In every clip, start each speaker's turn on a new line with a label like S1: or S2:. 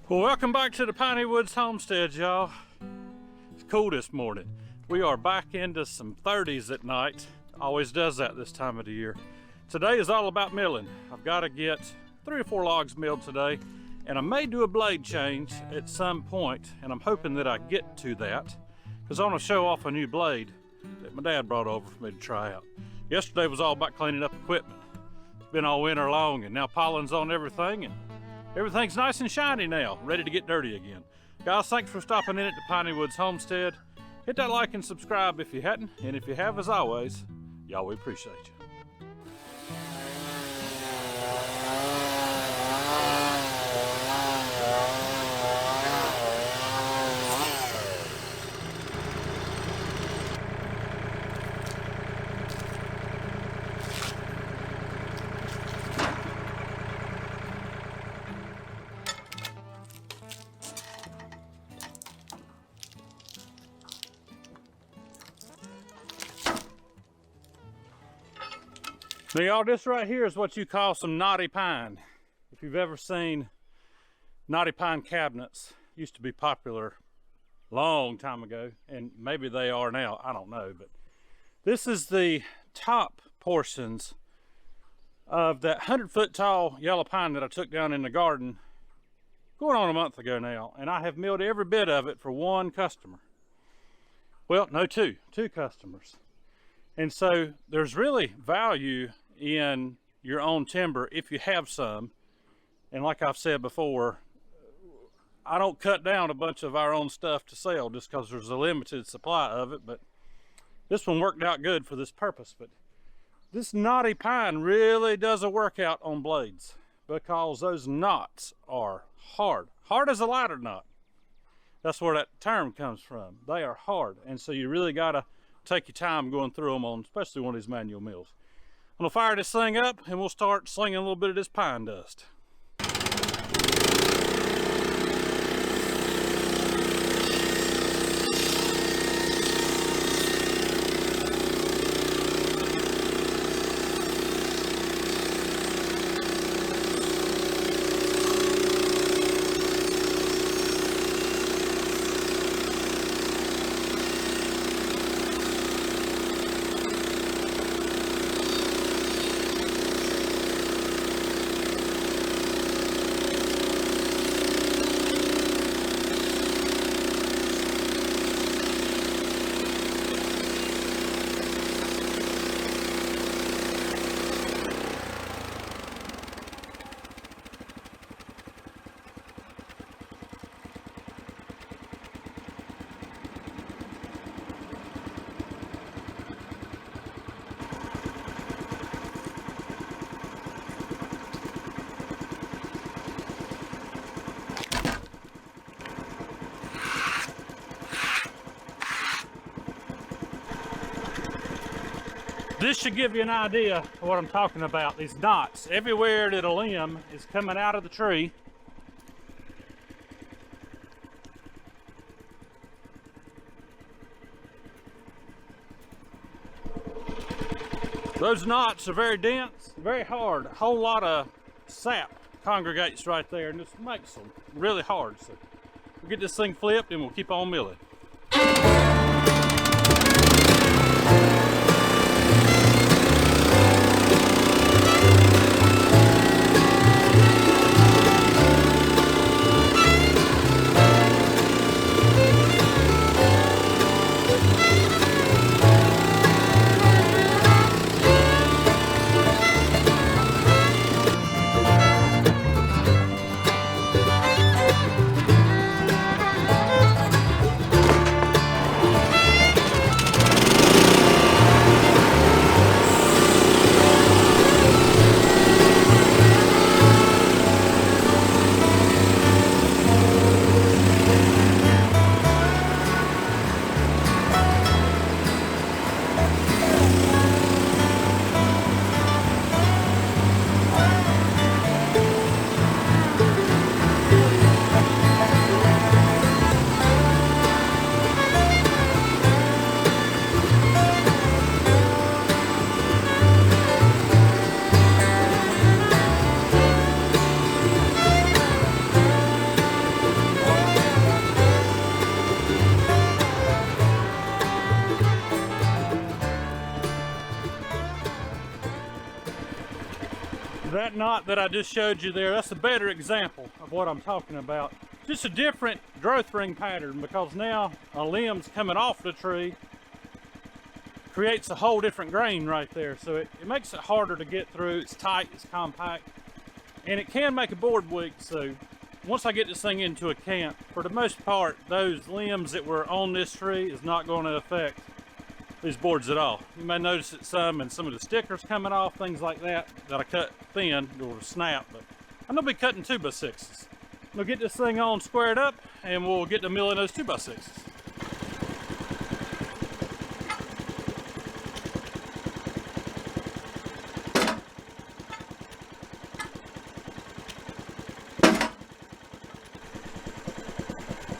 S1: Well, welcome back to the Piney Woods Homestead, y'all. It's cool this morning. We are back into some 30s at night. Always does that this time of the year. Today is all about milling. I've got to get 3 or 4 logs milled today, and I may do a blade change at some point, and I'm hoping that I get to that because I want to show off a new blade that my dad brought over for me to try out. Yesterday was all about cleaning up equipment. It's been all winter long, and now pollen's on everything, and everything's nice and shiny now, ready to get dirty again. Guys, thanks for stopping in at the Piney Woods Homestead. Hit that like and subscribe if you hadn't, and if you have, as always, y'all, we appreciate you. Now y'all, this right here is what you call some knotty pine. If you've ever seen knotty pine cabinets, used to be popular a long time ago, and maybe they are now, I don't know, but this is the top portions of that 100-foot tall yellow pine that I took down in the garden going on a month ago now, and I have milled every bit of it for one customer. Well, no, two customers. And so there's really value in your own timber if you have some. And like I've said before, I don't cut down a bunch of our own stuff to sell just because there's a limited supply of it, but this one worked out good for this purpose. But this knotty pine really does a workout on blades because those knots are hard as a ladder knot. That's where that term comes from. They are hard, and so you really got to take your time going through them on especially one of these manual mills. I'm gonna fire this thing up and we'll start slinging a little bit of this pine dust. This should give you an idea of what I'm talking about. These knots, everywhere that a limb is coming out of the tree. Those knots are very dense, very hard. A whole lot of sap congregates right there and just makes them really hard. So we'll get this thing flipped and we'll keep on milling. knot that I just showed you there, that's a better example of what I'm talking about. Just a different growth ring pattern, because now a limb's coming off the tree, creates a whole different grain right there. So it makes it harder to get through. It's tight, it's compact, and it can make a board weak. So once I get this thing into a camp, for the most part, those limbs that were on this tree is not going to affect these boards at all. You may notice it some and some of the stickers coming off, things like that, that I cut thin or snap, but I'm gonna be cutting 2x6s. We'll get this thing on squared up and we'll get to milling those 2x6s.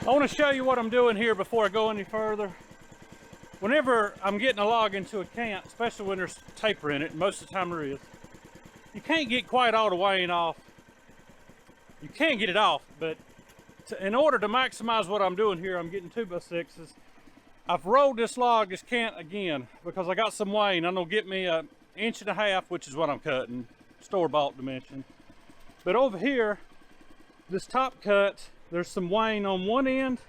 S1: I want to show you what I'm doing here before I go any further. Whenever I'm getting a log into a camp, especially when there's taper in it, and most of the time there is, you can't get quite all the weighing off. You can get it off, but in order to maximize what I'm doing here, I'm getting 2x6s. I've rolled this log, this cant again, because I got some weighing. I'm gonna get me 1.5 inches, which is what I'm cutting, store-bought dimension. But over here, this top cut, there's some weighing on one end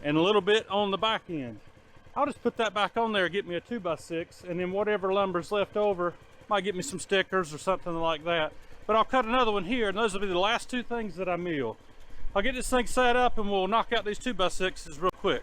S1: and a little bit on the back end. I'll just put that back on there, get me a 2x6, and then whatever lumber's left over, might get me some stickers or something like that. But I'll cut another one here, and those will be the last two things that I mill. I'll get this thing set up and we'll knock out these 2x6s real quick.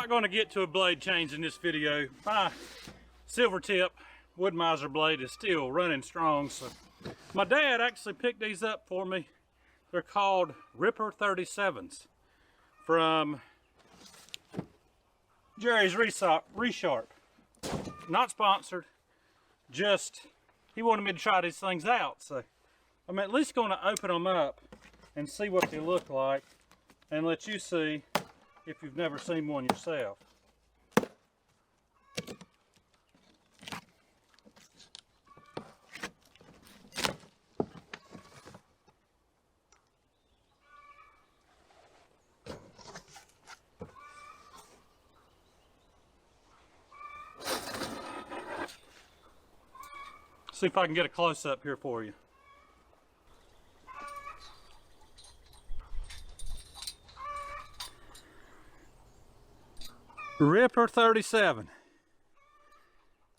S1: Going to get to a blade change in this video. My silver tip wood miser blade is still running strong, so my dad actually picked these up for me. They're called Ripper 37s from Jerry's Resharp. Not sponsored, just he wanted me to try these things out, so I'm at least going to open them up and see what they look like and let you see if you've never seen one yourself. See if I can get a close-up here for you. Ripper 37.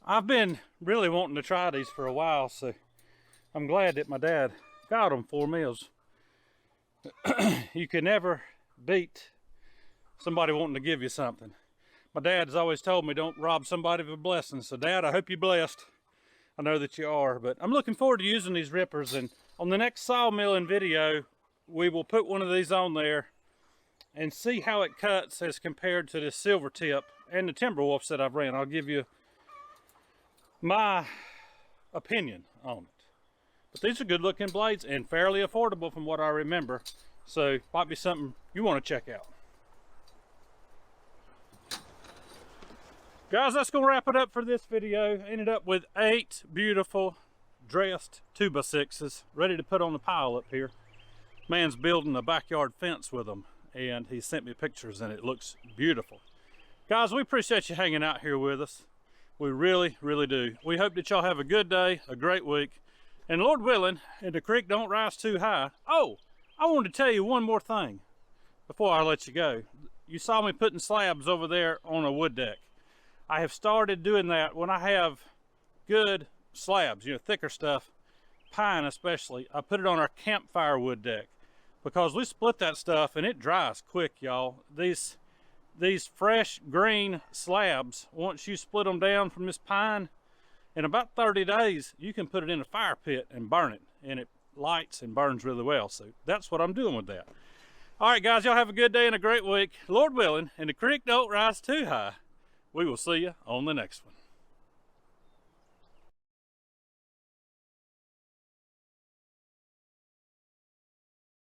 S1: I've been really wanting to try these for a while, so I'm glad that my dad got them for me. You can never beat somebody wanting to give you something. My dad's always told me don't rob somebody of a blessing, so Dad, I hope you're blessed. I know that you are, but I'm looking forward to using these rippers, and on the next sawmilling video, we will put one of these on there and see how it cuts as compared to the silver tip and the Timberwolves that I've ran. I'll give you my opinion on it. But these are good looking blades and fairly affordable from what I remember. So might be something you want to check out. Guys, that's gonna wrap it up for this video. Ended up with 8 beautiful dressed 2x6s ready to put on the pile up here. Man's building a backyard fence with them, and he sent me pictures and it looks beautiful. Guys, we appreciate you hanging out here with us. We really, really do. We hope that y'all have a good day, a great week, and Lord willing, and the creek don't rise too high. Oh, I wanted to tell you one more thing before I let you go. You saw me putting slabs over there on a wood deck. I have started doing that when I have good slabs, you know, thicker stuff, pine especially. I put it on our campfire wood deck because we split that stuff and it dries quick, y'all. These fresh green slabs, once you split them down from this pine, in about 30 days, you can put it in a fire pit and burn it, and it lights and burns really well. So that's what I'm doing with that. All right, guys, y'all have a good day and a great week. Lord willing, and the creek don't rise too high. We will see you on the next one.